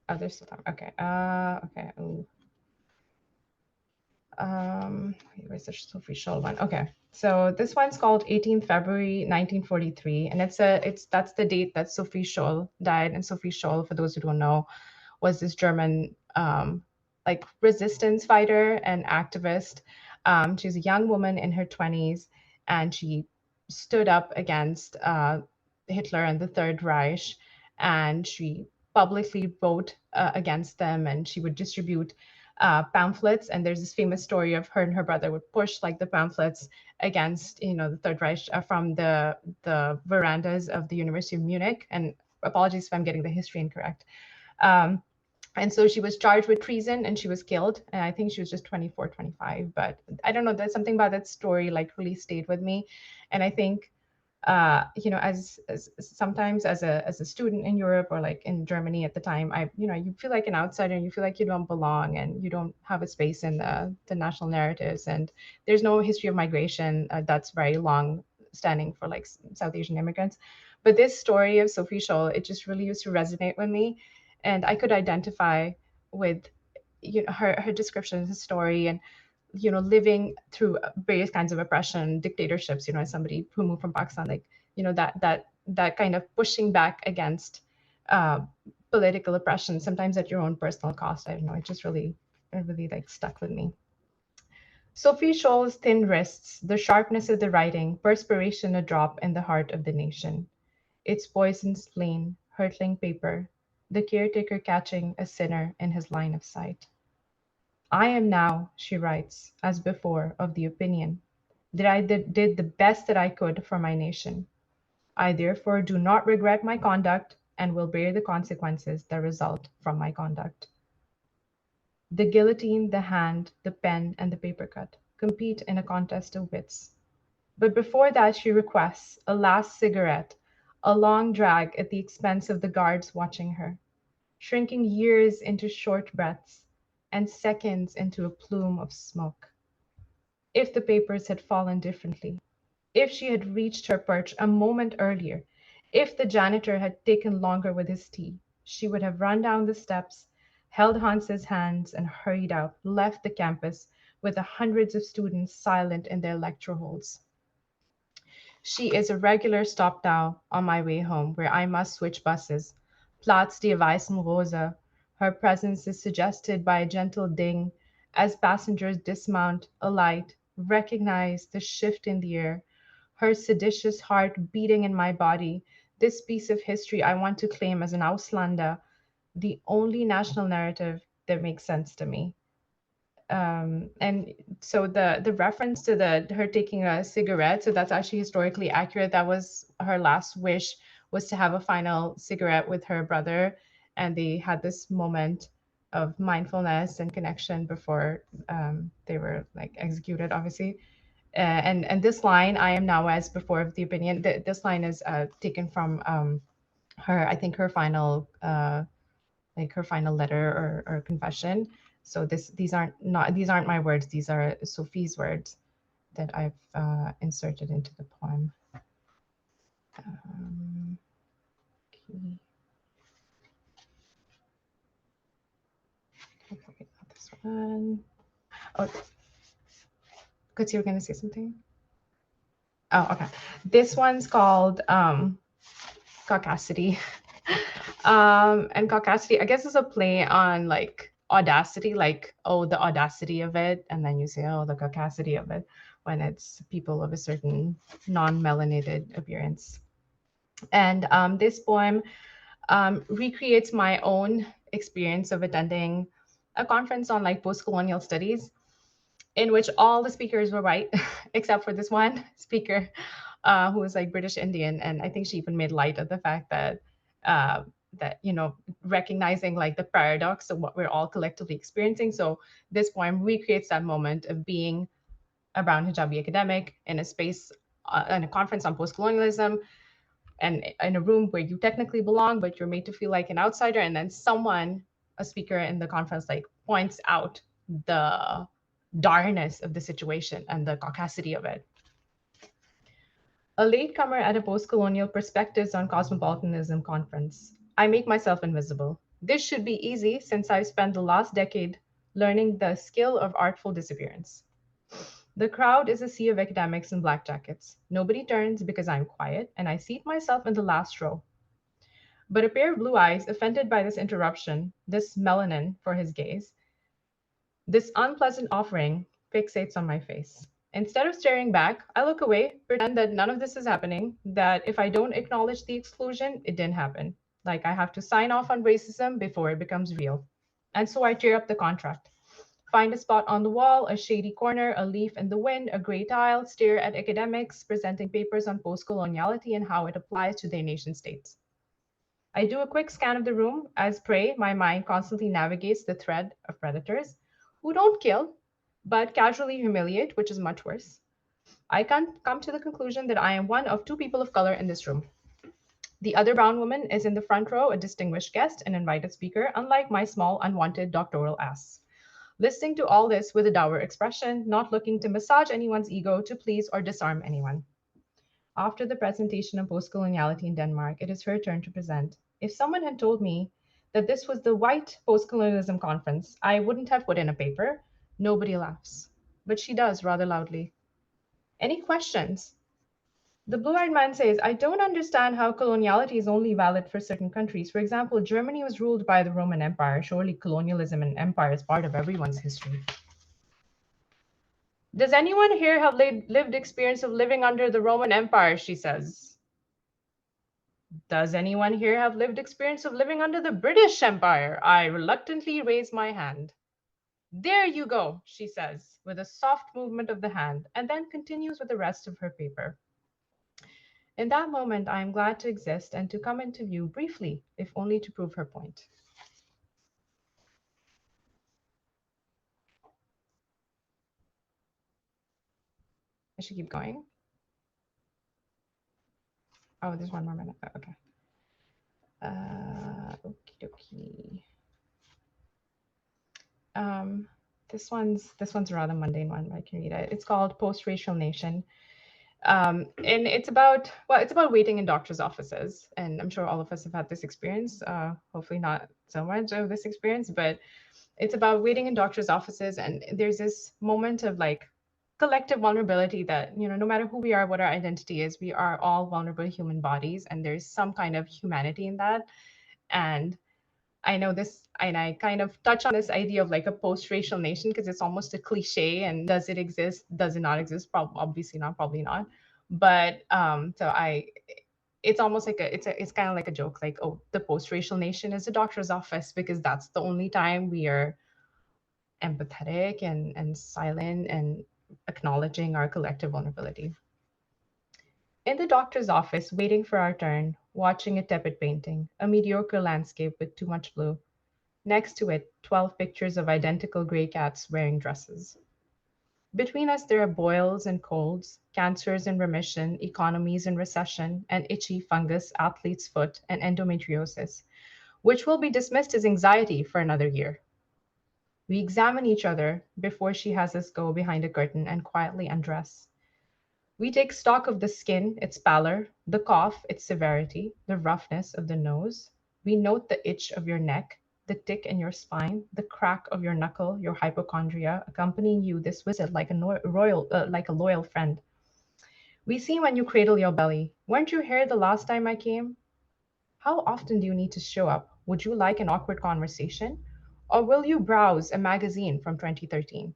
Oh, there's still time. Okay. Okay. Ooh. Where's the Sophie Scholl one? Okay, so this one's called 18th February 1943, and that's the date that Sophie Scholl died. And Sophie Scholl, for those who don't know, was this German like resistance fighter and activist. She's a young woman in her 20s, and she stood up against Hitler and the Third Reich, and she publicly wrote against them, and she would distribute pamphlets. And there's this famous story of her and her brother would push like the pamphlets against, you know, the Third Reich from the verandas of the University of Munich. And apologies if I'm getting the history incorrect. And so she was charged with treason and she was killed. And I think she was just 24, 25. But I don't know, there's something about that story like really stayed with me. And I think you know, as sometimes as a student in Europe or like in Germany at the time, you know, you feel like an outsider and you feel like you don't belong and you don't have a space in the national narratives. And there's no history of migration that's very long standing for like South Asian immigrants. But this story of Sophie Scholl, it just really used to resonate with me, and I could identify with, you know, her description of the story, and you know, living through various kinds of oppression, dictatorships, you know, as somebody who moved from Pakistan, like, you know, that kind of pushing back against political oppression, sometimes at your own personal cost. I don't know, it really like stuck with me. Sophie Scholl's thin wrists, the sharpness of the writing, perspiration a drop in the heart of the nation. Its poisoned spleen, hurtling paper, the caretaker catching a sinner in his line of sight. I am now, she writes, as before, of the opinion that I did the best that I could for my nation. I therefore do not regret my conduct and will bear the consequences that result from my conduct. The guillotine, the hand, the pen, and the paper cut compete in a contest of wits. But before that, she requests a last cigarette, a long drag at the expense of the guards watching her, shrinking years into short breaths and seconds into a plume of smoke. If the papers had fallen differently, if she had reached her perch a moment earlier, if the janitor had taken longer with his tea, she would have run down the steps, held Hans's hands, and hurried out, left the campus with the hundreds of students silent in their lecture halls. She is a regular stop now on my way home, where I must switch buses. Platz die Weißen Rose. Her presence is suggested by a gentle ding as passengers dismount, alight, recognize the shift in the air. Her seditious heart beating in my body. This piece of history I want to claim as an Auslander, the only national narrative that makes sense to me. And so the reference to her taking a cigarette, so that's actually historically accurate. That was her last wish, was to have a final cigarette with her brother, and they had this moment of mindfulness and connection before they were like executed, obviously. And this line, "I am now as before of the opinion," this line is taken from her, I think her final her final letter or confession. So these aren't my words. These are Sophie's words that I've inserted into the poem. Okay. Okay, not this one. Oh, Kutsi, you were gonna say something? Oh, okay. This one's called Caucasity. And Caucasity, I guess, is a play on like audacity, like, oh, the audacity of it, and then you say, oh, the caucasity of it, when it's people of a certain non-melanated appearance. And this poem recreates my own experience of attending a conference on like post-colonial studies. in which all the speakers were white, except for this one speaker who was like British Indian. And I think she even made light of the fact that uh, recognizing like the paradox of what we're all collectively experiencing. So this poem recreates that moment of being a brown hijabi academic in a space, in a conference on post-colonialism, and in a room where you technically belong, but you're made to feel like an outsider. And then someone, a speaker in the conference, like points out the darkness of the situation and the caucasity of it. A latecomer at a post-colonial Perspectives on Cosmopolitanism conference. I make myself invisible. This should be easy since I've spent the last decade learning the skill of artful disappearance. The crowd is a sea of academics in black jackets. Nobody turns because I'm quiet, and I seat myself in the last row. But a pair of blue eyes, offended by this interruption, this melanin for his gaze, this unpleasant offering, fixates on my face. Instead of staring back, I look away, pretend that none of this is happening, that if I don't acknowledge the exclusion, it didn't happen. Like I have to sign off on racism before it becomes real. And so I tear up the contract. Find a spot on the wall, a shady corner, a leaf in the wind, a gray tile, stare at academics presenting papers on post-coloniality and how it applies to their nation states. I do a quick scan of the room. As prey, my mind constantly navigates the thread of predators who don't kill, but casually humiliate, which is much worse. I can come to the conclusion that I am one of two people of color in this room. The other brown woman is in the front row, a distinguished guest, an invited speaker, unlike my small, unwanted doctoral ass. Listening to all this with a dour expression, not looking to massage anyone's ego to please or disarm anyone. After the presentation of postcoloniality in Denmark, it is her turn to present. If someone had told me that this was the white postcolonialism conference, I wouldn't have put in a paper. Nobody laughs. But she does rather loudly. Any questions? The blue-eyed man says, I don't understand how coloniality is only valid for certain countries. For example, Germany was ruled by the Roman Empire. Surely colonialism and empire is part of everyone's history. Does anyone here have lived experience of living under the Roman Empire, she says. Does anyone here have lived experience of living under the British Empire? I reluctantly raise my hand. There you go, she says, with a soft movement of the hand, and then continues with the rest of her paper. In that moment, I am glad to exist and to come into view briefly, if only to prove her point. I should keep going. Oh, there's one more minute. Oh, okay. Okie dokie. This one's a rather mundane one. I can read it. It's called Post-Racial Nation. And it's about waiting in doctors' offices. And I'm sure all of us have had this experience. Hopefully not so much of this experience, but it's about waiting in doctors' offices. And there's this moment of like collective vulnerability that, you know, no matter who we are, what our identity is, we are all vulnerable human bodies. And there's some kind of humanity in that. And I know this, and I kind of touch on this idea of like a post-racial nation because it's almost a cliche. And does it exist? Does it not exist? Obviously not, probably not. But it's almost like it's kind of like a joke, like, oh, the post-racial nation is a doctor's office because that's the only time we are empathetic and silent and acknowledging our collective vulnerability. In the doctor's office, waiting for our turn, watching a tepid painting, a mediocre landscape with too much blue. Next to it, 12 pictures of identical gray cats wearing dresses. Between us, there are boils and colds, cancers in remission, economies in recession, an itchy fungus, athlete's foot, and endometriosis, which will be dismissed as anxiety for another year. We examine each other before she has us go behind a curtain and quietly undress. We take stock of the skin, its pallor, the cough, its severity, the roughness of the nose. We note the itch of your neck, the tick in your spine, the crack of your knuckle, your hypochondria, accompanying you this visit like a loyal friend. We see when you cradle your belly. Weren't you here the last time I came? How often do you need to show up? Would you like an awkward conversation? Or will you browse a magazine from 2013?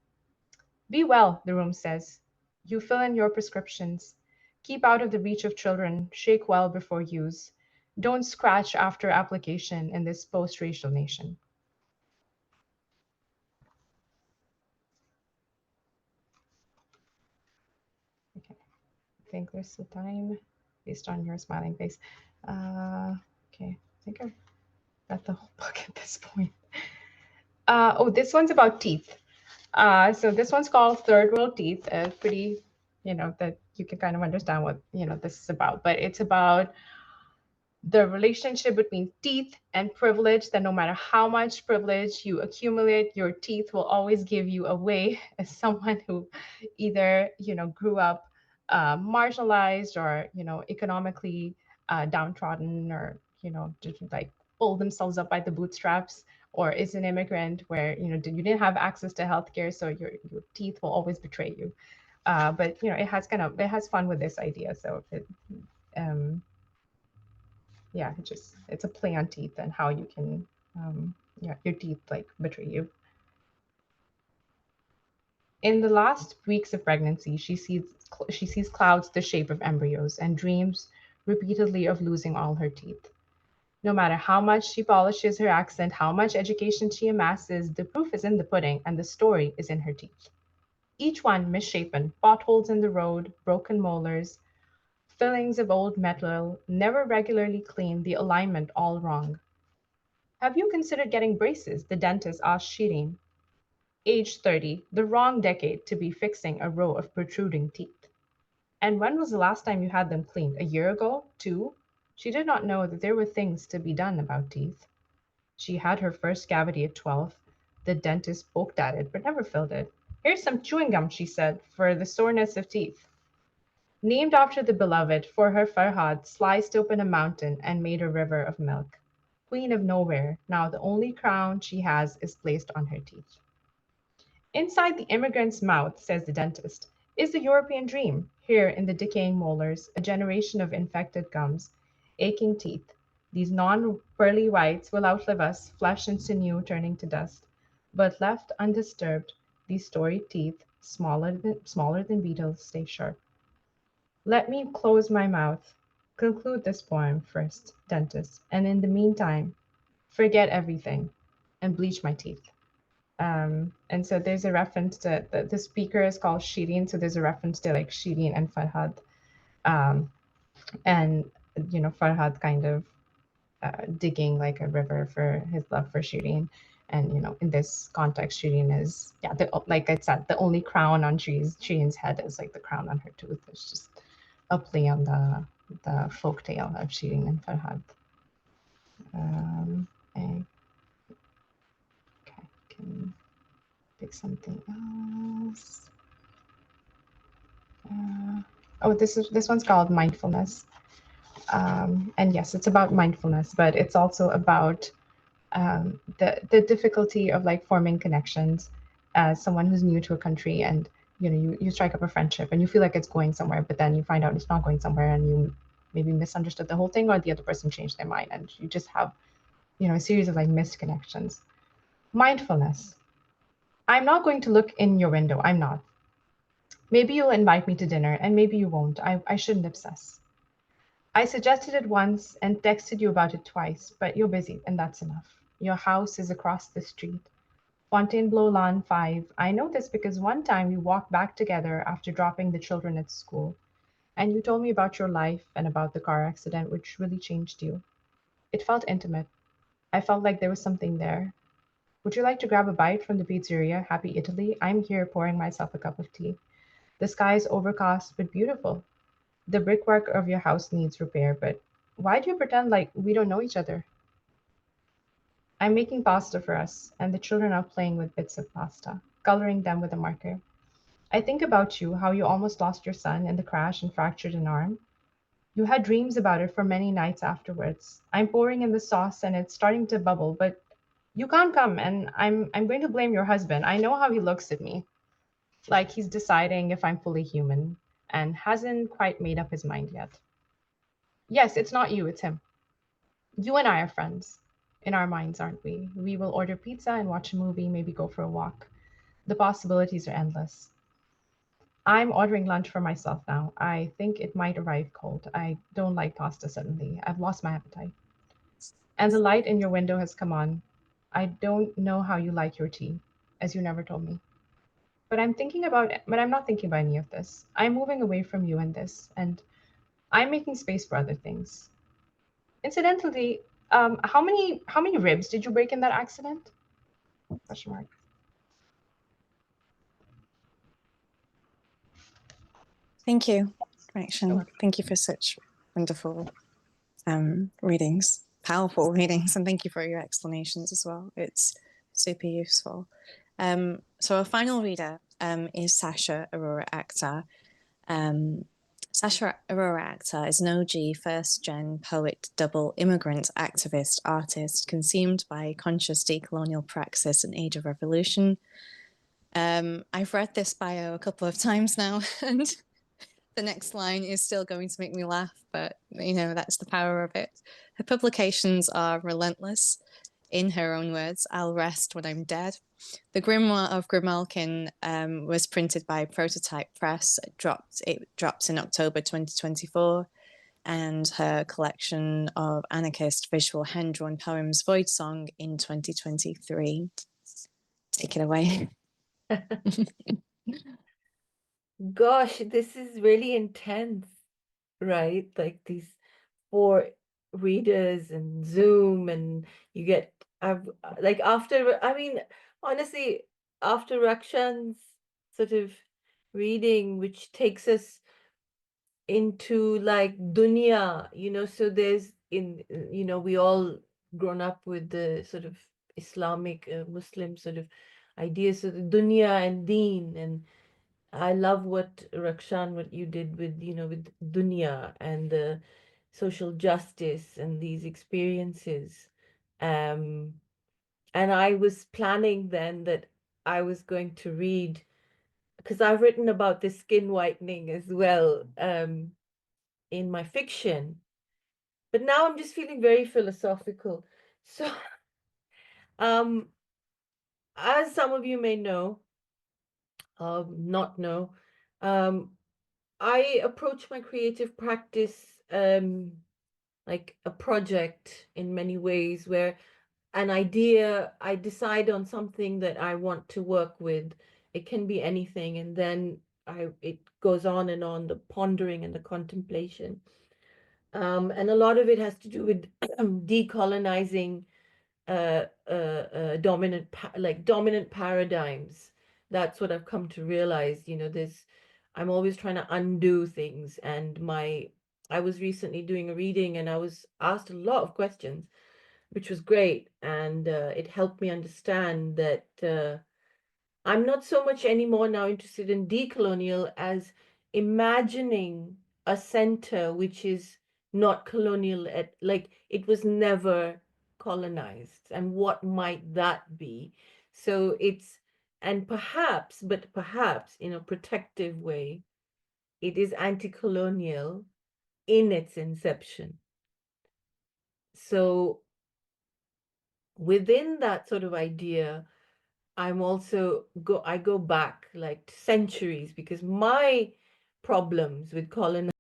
Be well, the room says. You fill in your prescriptions. Keep out of the reach of children. Shake well before use. Don't scratch after application in this post-racial nation. think there's still time based on your smiling face. Okay, I think I've read the whole book at this point. Oh, this one's about teeth. So this one's called Third World Teeth. Pretty, that you can kind of understand what, this is about. But it's about the relationship between teeth and privilege, that no matter how much privilege you accumulate, your teeth will always give you away as someone who either, grew up marginalized or, economically downtrodden, or, just like pull themselves up by the bootstraps, or is an immigrant where, you didn't have access to healthcare, so your teeth will always betray you. But, it has fun with this idea. So um, yeah, it's a play on teeth and how you can your teeth like betray you. In the last weeks of pregnancy, she sees clouds the shape of embryos and dreams repeatedly of losing all her teeth. No matter how much she polishes her accent, how much education she amasses, the proof is in the pudding and the story is in her teeth. Each one misshapen, potholes in the road, broken molars, fillings of old metal, never regularly cleaned, the alignment all wrong. Have you considered getting braces? The dentist asked Shireen. Age 30, the wrong decade to be fixing a row of protruding teeth. And when was the last time you had them cleaned? A year ago? 2? She did not know that there were things to be done about teeth. She had her first cavity at 12. The dentist poked at it but never filled it. Here's some chewing gum, she said, for the soreness of teeth. Named after the beloved, for her Farhad sliced open a mountain and made a river of milk. Queen of nowhere, now the only crown she has is placed on her teeth. Inside the immigrant's mouth, says the dentist, is the European dream. Here in the decaying molars, a generation of infected gums, aching teeth. These non-pearly whites will outlive us, flesh and sinew turning to dust. But left undisturbed, these storied teeth, smaller than beetles, stay sharp. Let me close my mouth. Conclude this poem first, dentist, and in the meantime, forget everything and bleach my teeth. And so there's a reference to the speaker is called Shireen, so there's a reference to like Shireen and Farhad, um, and Farhad kind of digging like a river for his love for Shireen, and in this context, Shireen is like I said, the only crown on Shireen's head is like the crown on her tooth. It's just a play on the folk tale of Shireen and Farhad. I can pick something else. This one's called mindfulness, and yes, it's about mindfulness, but it's also about the difficulty of like forming connections as someone who's new to a country, and you strike up a friendship and you feel like it's going somewhere, but then you find out it's not going somewhere, and you maybe misunderstood the whole thing, or the other person changed their mind, and you just have a series of like missed connections. Mindfulness. I'm not going to look in your window. I'm not. Maybe you'll invite me to dinner, and maybe you won't. I shouldn't obsess. I suggested it once and texted you about it twice, but you're busy, and that's enough. Your house is across the street. Fontainebleau Lawn 5. I know this because one time we walked back together after dropping the children at school, and you told me about your life and about the car accident, which really changed you. It felt intimate. I felt like there was something there. Would you like to grab a bite from the pizzeria, Happy Italy? I'm here pouring myself a cup of tea. The sky is overcast but beautiful. The brickwork of your house needs repair, but why do you pretend like we don't know each other? I'm making pasta for us, and the children are playing with bits of pasta, coloring them with a marker. I think about you, how you almost lost your son in the crash and fractured an arm. You had dreams about it for many nights afterwards. I'm pouring in the sauce and it's starting to bubble, but you can't come, and I'm going to blame your husband. I know how he looks at me, like he's deciding if I'm fully human and hasn't quite made up his mind yet. Yes, it's not you, it's him. You and I are friends. In our minds, aren't we? We will order pizza and watch a movie, maybe go for a walk. The possibilities are endless. I'm ordering lunch for myself now. I think it might arrive cold. I don't like pasta suddenly. I've lost my appetite. And the light in your window has come on. I don't know how you like your tea, as you never told me. but I'm thinking about it, but I'm not thinking about any of this. I'm moving away from you and this, and I'm making space for other things. Incidentally, how many ribs did you break in that accident? Question mark. Thank you, Rakhshan. Sure. Thank you for such wonderful readings, powerful readings, and thank you for your explanations as well. It's super useful. So our final reader is Sascha Aurora Akhtar. Sascha Aurora Akhtar is an OG first-gen poet, double immigrant activist artist consumed by conscious decolonial praxis and age of revolution. I've read this bio a couple of times now, and the next line is still going to make me laugh, but you know, that's the power of it. Her publications are relentless. In her own words, I'll rest when I'm dead. The Grimoire of Grimalkin was printed by Prototype Press. It dropped in October 2024. And her collection of anarchist visual hand-drawn poems, Void Song, in 2023. Take it away. Gosh, this is really intense, right? Like these 4 readers and Zoom, and you get like after, I mean, honestly, after Rakshan's sort of reading, which takes us into like dunya, so there's we all grown up with the sort of Islamic Muslim sort of ideas, so the dunya and deen, and I love what Rakshan, what you did with, with dunya and the social justice and these experiences. Um, and I was planning then that I was going to read, because I've written about the skin whitening as well, in my fiction. But now I'm just feeling very philosophical. So, um, as some of you may know, not know, um, I approach my creative practice like a project in many ways, where an idea, I decide on something that I want to work with. It can be anything, and then it goes on and on, the pondering and the contemplation. And a lot of it has to do with decolonizing dominant paradigms. That's what I've come to realize. I'm always trying to undo things. And I was recently doing a reading, and I was asked a lot of questions, which was great. And it helped me understand that I'm not so much anymore now interested in decolonial as imagining a center which is not colonial, like it was never colonized, and what might that be. So and perhaps in a protective way, it is anti-colonial in its inception. So within that sort of idea, I go back like centuries, because my problems with colonization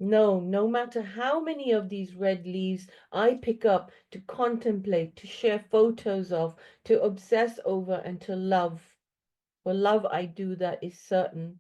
No matter how many of these red leaves I pick up to contemplate, to share photos of, to obsess over, and to love. For love I do, that is certain.